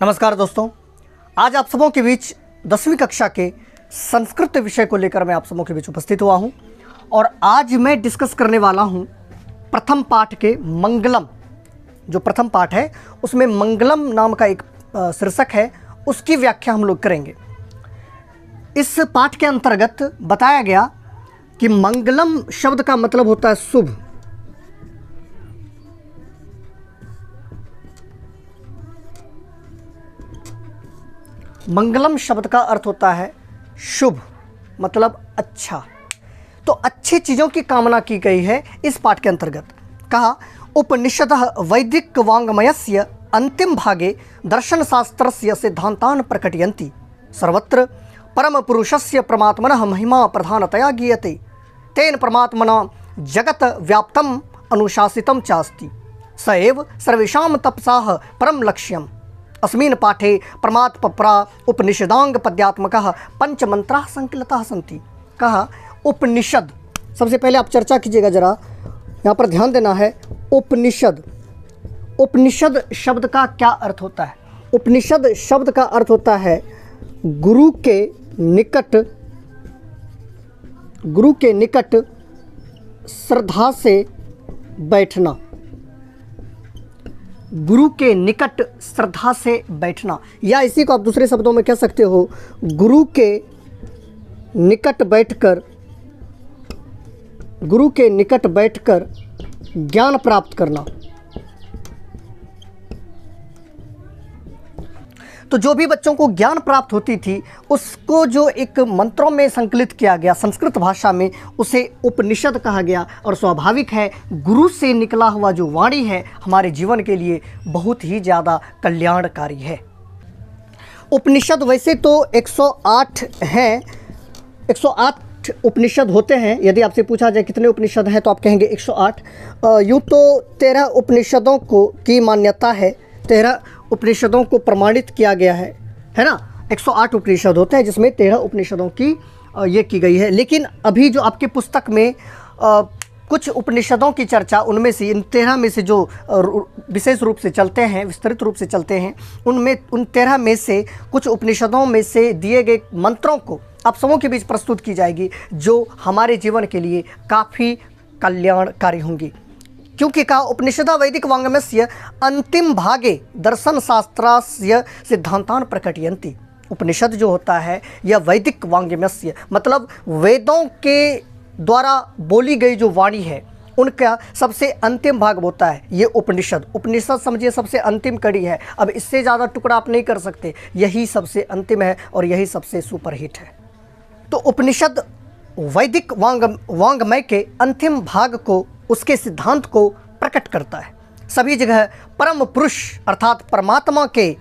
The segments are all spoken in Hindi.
नमस्कार दोस्तों, आज आप सबों के बीच 10वीं कक्षा के संस्कृत विषय को लेकर मैं आप सबों के बीच उपस्थित हुआ हूं और आज मैं डिस्कस करने वाला हूं प्रथम पाठ के मंगलम। जो प्रथम पाठ है उसमें मंगलम नाम का एक शीर्षक है, उसकी व्याख्या हम लोग करेंगे। इस पाठ के अंतर्गत बताया गया कि मंगलम शब्द का मतलब होता है शुभ। मंगलम शब्द का अर्थ होता है शुभ, मतलब अच्छा। तो अच्छी चीज़ों की कामना की गई है इस पाठ के अंतर्गत। कहा उपनिषदः वैदिक वाङ्मयस्य अंतिम भागे दर्शन शास्त्रस्य सिद्धांतान् प्रकटयन्ति। सर्वत्र परम पुरुषस्य परमात्मनः महिमा प्रधानतया गीयते। तेन परमात्मना जगत व्याप्तम् अनुशासितं चास्ति। स एव सर्वेषां तपसाः परम लक्ष्यम्। अस्मिन् पाठे परमात्मपरा उपनिषदांग पद्यात्मकः पंचमंत्राः संकलिताः सन्ति। कहा उपनिषद, सबसे पहले आप चर्चा कीजिएगा जरा, यहाँ पर ध्यान देना है। उपनिषद, उपनिषद शब्द का क्या अर्थ होता है? उपनिषद शब्द का अर्थ होता है गुरु के निकट श्रद्धा से बैठना। गुरु के निकट श्रद्धा से बैठना, या इसी को आप दूसरे शब्दों में कह सकते हो गुरु के निकट बैठकर ज्ञान प्राप्त करना। तो जो भी बच्चों को ज्ञान प्राप्त होती थी उसको जो एक मंत्रों में संकलित किया गया संस्कृत भाषा में, उसे उपनिषद कहा गया। और स्वाभाविक है गुरु से निकला हुआ जो वाणी है हमारे जीवन के लिए बहुत ही ज़्यादा कल्याणकारी है। उपनिषद वैसे तो 108 हैं, 108 उपनिषद होते हैं। यदि आपसे पूछा जाए कितने उपनिषद हैं तो आप कहेंगे 108। यूँ तो 13 उपनिषदों को की मान्यता है, 13 उपनिषदों को प्रमाणित किया गया है ना। 108 उपनिषद होते हैं जिसमें 13 उपनिषदों की ये की गई है। लेकिन अभी जो आपके पुस्तक में कुछ उपनिषदों की चर्चा, उनमें से इन 13 में से जो विशेष रूप से चलते हैं, विस्तृत रूप से चलते हैं, उन 13 में से कुछ उपनिषदों में से दिए गए मंत्रों को आप सबों के बीच प्रस्तुत की जाएगी जो हमारे जीवन के लिए काफ़ी कल्याणकारी होंगी। क्योंकि कहा उपनिषदा वैदिक वाङ्मयस्य अंतिम भागे दर्शन शास्त्रस्य सिद्धांतान् प्रकटयन्ति। उपनिषद जो होता है यह वैदिक वाङ्मयस्य मतलब वेदों के द्वारा बोली गई जो वाणी है उनका सबसे अंतिम भाग होता है ये उपनिषद। उपनिषद समझिए सबसे अंतिम कड़ी है। अब इससे ज़्यादा टुकड़ा आप नहीं कर सकते, यही सबसे अंतिम है और यही सबसे सुपरहिट है। तो उपनिषद वैदिक वाङ्मय के अंतिम भाग को, उसके सिद्धांत को प्रकट करता है। सभी जगह परम पुरुष अर्थात परमात्मा के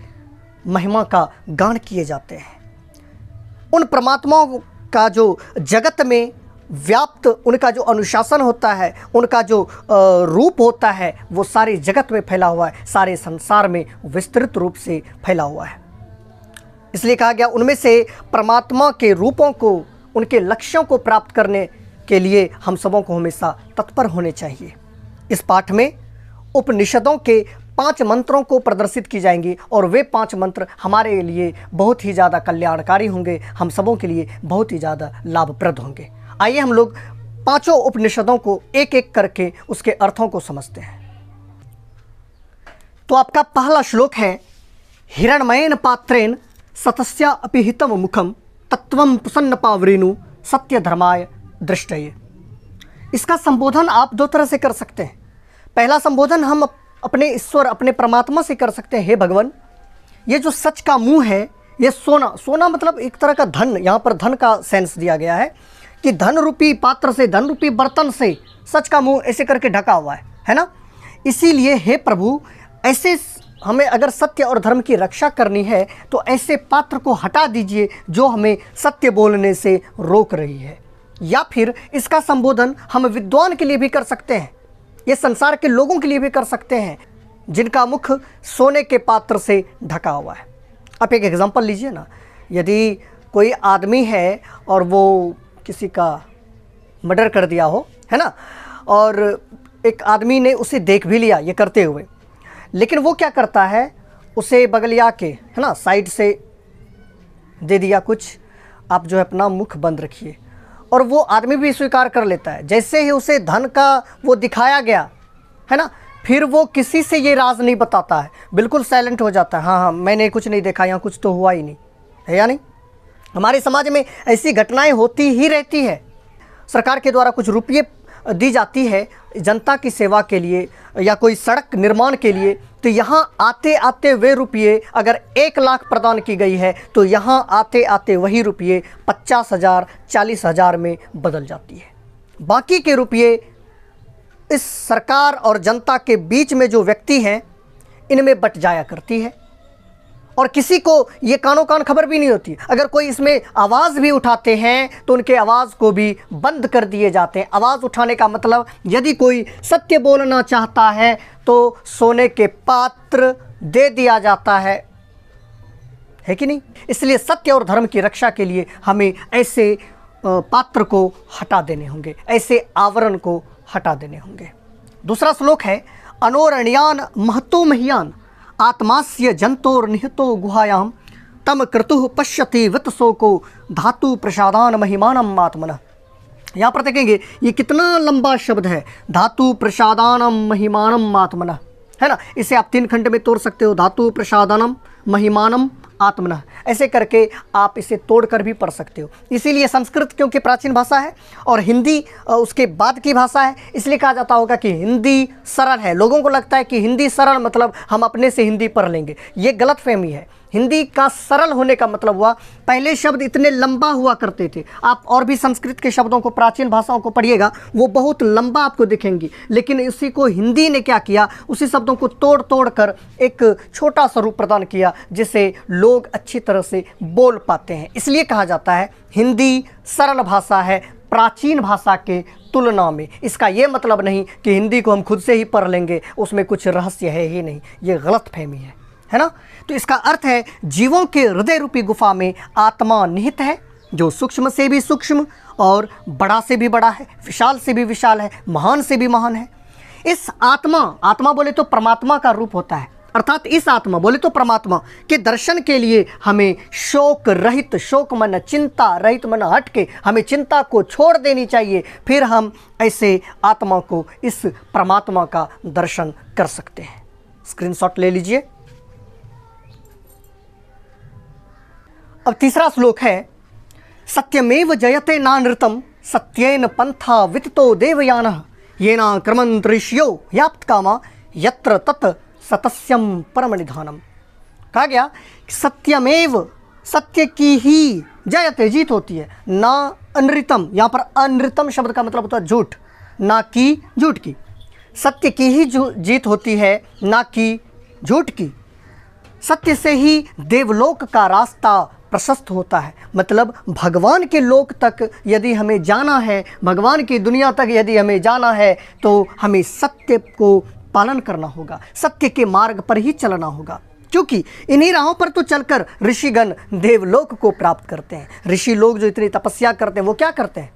महिमा का गान किए जाते हैं। उन परमात्माओं का जो जगत में व्याप्त उनका जो अनुशासन होता है, उनका जो रूप होता है, वो सारे जगत में फैला हुआ है, सारे संसार में विस्तृत रूप से फैला हुआ है। इसलिए कहा गया उनमें से परमात्मा के रूपों को, उनके लक्ष्यों को प्राप्त करने के लिए हम सबों को हमेशा तत्पर होने चाहिए। इस पाठ में उपनिषदों के 5 मंत्रों को प्रदर्शित की जाएंगी और वे 5 मंत्र हमारे लिए बहुत ही ज़्यादा कल्याणकारी होंगे, हम सबों के लिए बहुत ही ज़्यादा लाभप्रद होंगे। आइए हम लोग 5 उपनिषदों को एक एक करके उसके अर्थों को समझते हैं। तो आपका पहला श्लोक है हिरण्मयेन पात्रेण सतस्या अपिहितम मुखम तत्वं प्रसन्न पावरेणु सत्य धर्माय दृष्टये। इसका संबोधन आप 2 तरह से कर सकते हैं। पहला संबोधन हम अपने ईश्वर, अपने परमात्मा से कर सकते हैं। हे भगवान, ये जो सच का मुंह है, ये सोना मतलब एक तरह का धन, यहाँ पर धन का सेंस दिया गया है कि धन रूपी पात्र से, धन रूपी बर्तन से सच का मुंह ऐसे करके ढका हुआ है ना। इसीलिए हे प्रभु, ऐसे हमें अगर सत्य और धर्म की रक्षा करनी है तो ऐसे पात्र को हटा दीजिए जो हमें सत्य बोलने से रोक रही है। या फिर इसका संबोधन हम विद्वान के लिए भी कर सकते हैं, ये संसार के लोगों के लिए भी कर सकते हैं जिनका मुख सोने के पात्र से ढका हुआ है। आप एक एग्जांपल लीजिए ना, यदि कोई आदमी है और वो किसी का मर्डर कर दिया हो, है ना, और एक आदमी ने उसे देख भी लिया ये करते हुए, लेकिन वो क्या करता है, उसे बगलिया के, है ना, साइड से दे दिया कुछ, आप जो है अपना मुख बंद रखिए। और वो आदमी भी स्वीकार कर लेता है। जैसे ही उसे धन का वो दिखाया गया, है ना, फिर वो किसी से ये राज नहीं बताता है, बिल्कुल साइलेंट हो जाता है। हाँ हाँ, मैंने कुछ नहीं देखा, यहाँ कुछ तो हुआ ही नहीं है, या नहीं। हमारे समाज में ऐसी घटनाएं होती ही रहती है। सरकार के द्वारा कुछ रुपये दी जाती है जनता की सेवा के लिए या कोई सड़क निर्माण के लिए, तो यहाँ आते आते वे रुपये अगर 1 लाख प्रदान की गई है तो यहाँ आते आते वही रुपये 50,000 40,000 में बदल जाती है। बाकी के रुपये इस सरकार और जनता के बीच में जो व्यक्ति हैं इनमें बट जाया करती है, और किसी को ये कानो कान खबर भी नहीं होती। अगर कोई इसमें आवाज़ भी उठाते हैं तो उनके आवाज़ को भी बंद कर दिए जाते हैं। आवाज़ उठाने का मतलब, यदि कोई सत्य बोलना चाहता है तो सोने के पात्र दे दिया जाता है कि नहीं। इसलिए सत्य और धर्म की रक्षा के लिए हमें ऐसे पात्र को हटा देने होंगे, ऐसे आवरण को हटा देने होंगे। दूसरा श्लोक है, अनोरणियान महतो मह्यान आत्मास्य जंतोर निहितो गुहायाम तम क्रतुः पश्यति वित्तशोको धातु प्रसादान महिमानम आत्मनः। यहाँ पर देखेंगे ये कितना लंबा शब्द है, धातु प्रसादानम महिमानम आत्मनः, है ना। इसे आप 3 खंड में तोड़ सकते हो, धातु प्रसादानम महिमानम आत्मनः, ऐसे करके आप इसे तोड़कर भी पढ़ सकते हो। इसीलिए संस्कृत क्योंकि प्राचीन भाषा है और हिंदी उसके बाद की भाषा है, इसलिए कहा जाता होगा कि हिंदी सरल है। लोगों को लगता है कि हिंदी सरल मतलब हम अपने से हिंदी पढ़ लेंगे, ये गलतफहमी है। हिंदी का सरल होने का मतलब हुआ, पहले शब्द इतने लंबा हुआ करते थे। आप और भी संस्कृत के शब्दों को, प्राचीन भाषाओं को पढ़िएगा, वो बहुत लंबा आपको दिखेंगी, लेकिन इसी को हिंदी ने क्या किया, उसी शब्दों को तोड़ तोड़ कर एक छोटा सा रूप प्रदान किया जिसे लोग अच्छी तरह से बोल पाते हैं। इसलिए कहा जाता है हिंदी सरल भाषा है प्राचीन भाषा के तुलना में। इसका ये मतलब नहीं कि हिंदी को हम खुद से ही पढ़ लेंगे, उसमें कुछ रहस्य है ही नहीं, ये गलतफहमी है ना। तो इसका अर्थ है जीवों के हृदय रूपी गुफा में आत्मा निहित है, जो सूक्ष्म से भी सूक्ष्म और बड़ा से भी बड़ा है, विशाल से भी विशाल है, महान से भी महान है। इस आत्मा बोले तो परमात्मा का रूप होता है, अर्थात इस आत्मा बोले तो परमात्मा के दर्शन के लिए हमें शोक रहित, शोक मन चिंता रहित मन हट के हमें चिंता को छोड़ देनी चाहिए। फिर हम ऐसे आत्मा को, इस परमात्मा का दर्शन कर सकते हैं। स्क्रीनशॉट ले लीजिए। अब तीसरा श्लोक है, सत्यमेव जयते नानृतम सत्येन पंथा विततो देवयानः येना क्रमंतरिष्यो याप्त कामा यत्र तत् सतस्यम परम निधानम। कहा गया सत्यमेव, सत्य की ही जयते, जीत होती है, ना अनृतम। यहाँ पर अनृतम शब्द का मतलब होता है झूठ, ना कि झूठ की। सत्य की ही जीत होती है, ना कि झूठ की। सत्य से ही देवलोक का रास्ता प्रशस्त होता है। मतलब भगवान के लोक तक यदि हमें जाना है, भगवान की दुनिया तक यदि हमें जाना है, तो हमें सत्य को पालन करना होगा, सत्य के मार्ग पर ही चलना होगा। क्योंकि इन्हीं राहों पर तो चलकर ऋषिगण देवलोक को प्राप्त करते हैं। ऋषि लोग जो इतनी तपस्या करते हैं, वो क्या करते हैं,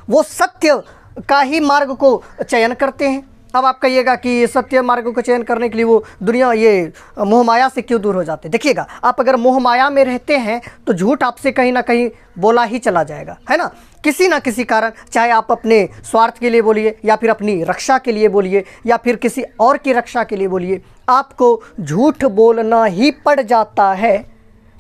वो सत्य का ही मार्ग को चयन करते हैं। अब आप कहिएगा कि सत्य मार्ग को चयन करने के लिए वो दुनिया, ये मोह माया से क्यों दूर हो जाते हैं। देखिएगा, आप अगर मोह माया में रहते हैं तो झूठ आपसे कहीं ना कहीं बोला ही चला जाएगा, है ना, किसी ना किसी कारण। चाहे आप अपने स्वार्थ के लिए बोलिए, या फिर अपनी रक्षा के लिए बोलिए, या फिर किसी और की रक्षा के लिए बोलिए, आपको झूठ बोलना ही पड़ जाता है।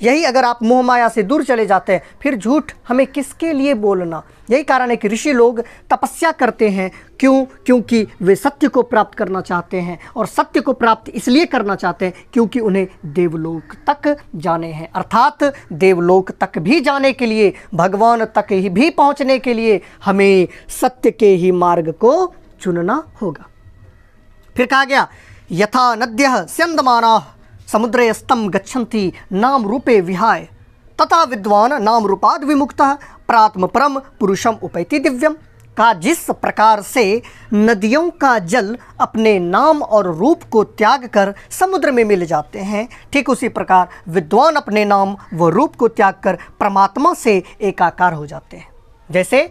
यही अगर आप मोह माया से दूर चले जाते हैं, फिर झूठ हमें किसके लिए बोलना। यही कारण है कि ऋषि लोग तपस्या करते हैं। क्यों? क्योंकि वे सत्य को प्राप्त करना चाहते हैं, और सत्य को प्राप्त इसलिए करना चाहते हैं क्योंकि उन्हें देवलोक तक जाने हैं। अर्थात देवलोक तक भी जाने के लिए, भगवान तक ही भी पहुंचने के लिए हमें सत्य के ही मार्ग को चुनना होगा। फिर कहा गया, यथा नद्यः स्यन्दमानाः समुद्रे स्तम गच्छन्ति नाम रूपे विहाय तथा विद्वान नाम रूपाद विमुक्तः प्रात्म परम पुरुषम उपैति दिव्यम। का जिस प्रकार से नदियों का जल अपने नाम और रूप को त्याग कर समुद्र में मिल जाते हैं, ठीक उसी प्रकार विद्वान अपने नाम व रूप को त्याग कर परमात्मा से एकाकार हो जाते हैं। जैसे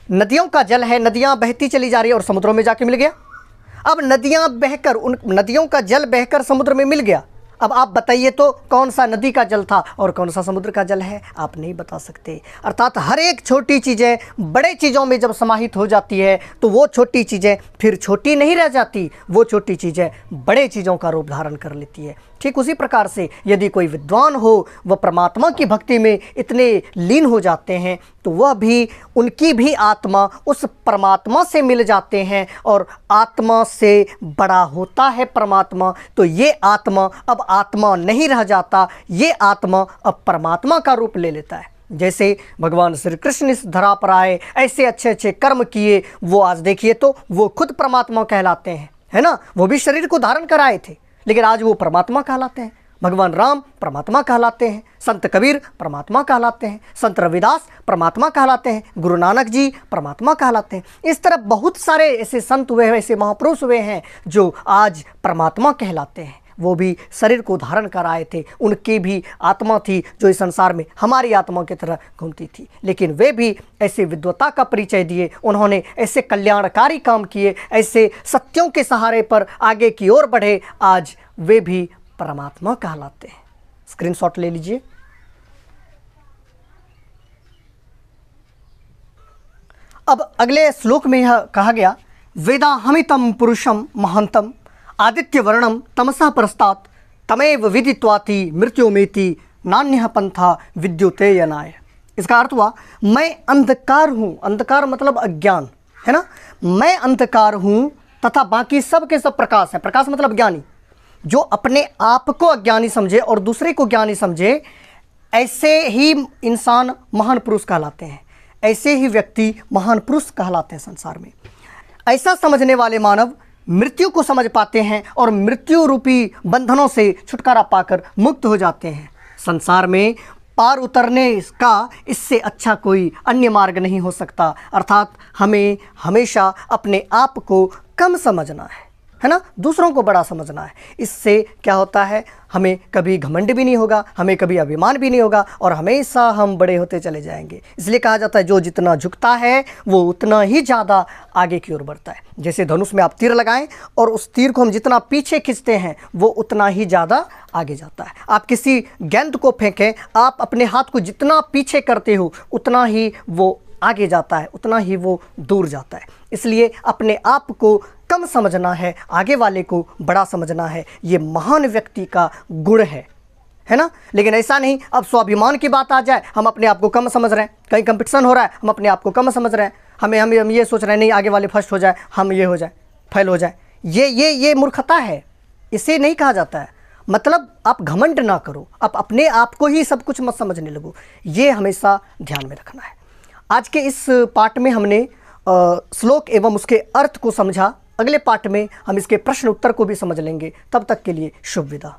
नदियों का जल है, नदियाँ बहती चली जा रही है और समुद्रों में जाके मिल गया। अब नदियाँ बहकर, उन नदियों का जल बहकर समुद्र में मिल गया, अब आप बताइए तो कौन सा नदी का जल था और कौन सा समुद्र का जल है, आप नहीं बता सकते। अर्थात हर एक छोटी चीज़ें बड़े चीज़ों में जब समाहित हो जाती है तो वो छोटी चीज़ें फिर छोटी नहीं रह जाती, वो छोटी चीज़ें बड़े चीज़ों का रूप धारण कर लेती है। ठीक उसी प्रकार से यदि कोई विद्वान हो, वह परमात्मा की भक्ति में इतने लीन हो जाते हैं तो वह भी, उनकी भी आत्मा उस परमात्मा से मिल जाते हैं और आत्मा से बड़ा होता है परमात्मा। तो ये आत्मा अब आत्मा नहीं रह जाता, ये आत्मा अब परमात्मा का रूप ले लेता है। जैसे भगवान श्री कृष्ण इस धरा पर आए, ऐसे अच्छे अच्छे कर्म किए, वो आज देखिए तो वो खुद परमात्मा कहलाते हैं, है ना। वो भी शरीर को धारण कराए थे लेकिन आज वो परमात्मा कहलाते हैं। भगवान राम परमात्मा कहलाते हैं, संत कबीर परमात्मा कहलाते हैं, संत रविदास परमात्मा कहलाते हैं, गुरु नानक जी परमात्मा कहलाते हैं। इस तरह बहुत सारे ऐसे संत हुए हैं, ऐसे महापुरुष हुए हैं जो आज परमात्मा कहलाते हैं। वो भी शरीर को धारण कर आए थे, उनकी भी आत्मा थी जो इस संसार में हमारी आत्मा की तरह घूमती थी, लेकिन वे भी ऐसे विद्वता का परिचय दिए, उन्होंने ऐसे कल्याणकारी काम किए, ऐसे सत्यों के सहारे पर आगे की ओर बढ़े, आज वे भी परमात्मा कहलाते हैं। स्क्रीनशॉट ले लीजिए। अब अगले श्लोक में यह कहा गया, वेदाहमितं पुरुषं महांतम आदित्य वर्णम तमसा परस्तात् तमेव विदित्वाति मृत्युमेति नान्यः पंथा विद्युते यनाय। इसका अर्थ हुआ, मैं अंधकार हूँ, अंधकार मतलब अज्ञान, है ना। मैं अंधकार हूँ तथा बाकी सब के सब प्रकाश है। प्रकाश मतलब ज्ञानी, जो अपने आप को अज्ञानी समझे और दूसरे को ज्ञानी समझे, ऐसे ही इंसान महान पुरुष कहलाते हैं, ऐसे ही व्यक्ति महान पुरुष कहलाते हैं संसार में। ऐसा समझने वाले मानव मृत्यु को समझ पाते हैं और मृत्यु रूपी बंधनों से छुटकारा पाकर मुक्त हो जाते हैं। संसार में पार उतरने का इससे अच्छा कोई अन्य मार्ग नहीं हो सकता। अर्थात हमें हमेशा अपने आप को कम समझना है ना, दूसरों को बड़ा समझना है। इससे क्या होता है, हमें कभी घमंड भी नहीं होगा, हमें कभी अभिमान भी नहीं होगा और हमेशा हम बड़े होते चले जाएंगे। इसलिए कहा जाता है जो जितना झुकता है वो उतना ही ज़्यादा आगे की ओर बढ़ता है। जैसे धनुष में आप तीर लगाएं और उस तीर को हम जितना पीछे खींचते हैं वो उतना ही ज़्यादा आगे जाता है। आप किसी गेंद को फेंकें, आप अपने हाथ को जितना पीछे करते हो उतना ही वो आगे जाता है, उतना ही वो दूर जाता है। इसलिए अपने आप को कम समझना है, आगे वाले को बड़ा समझना है। ये महान व्यक्ति का गुण है ना। लेकिन ऐसा नहीं, अब स्वाभिमान की बात आ जाए, हम अपने आप को कम समझ रहे हैं, कहीं कंपटीशन हो रहा है, हम अपने आप को कम समझ रहे हैं, हम ये सोच रहे हैं नहीं आगे वाले फर्स्ट हो जाए, हम ये हो जाए, फेल हो जाए। ये मूर्खता है, इसे नहीं कहा जाता है। मतलब आप घमंड ना करो, आप अपने आप को ही सब कुछ मत समझने लगो, ये हमेशा ध्यान में रखना है। आज के इस पाठ में हमने श्लोक एवं उसके अर्थ को समझा। अगले पाठ में हम इसके प्रश्न उत्तर को भी समझ लेंगे। तब तक के लिए शुभ विदा।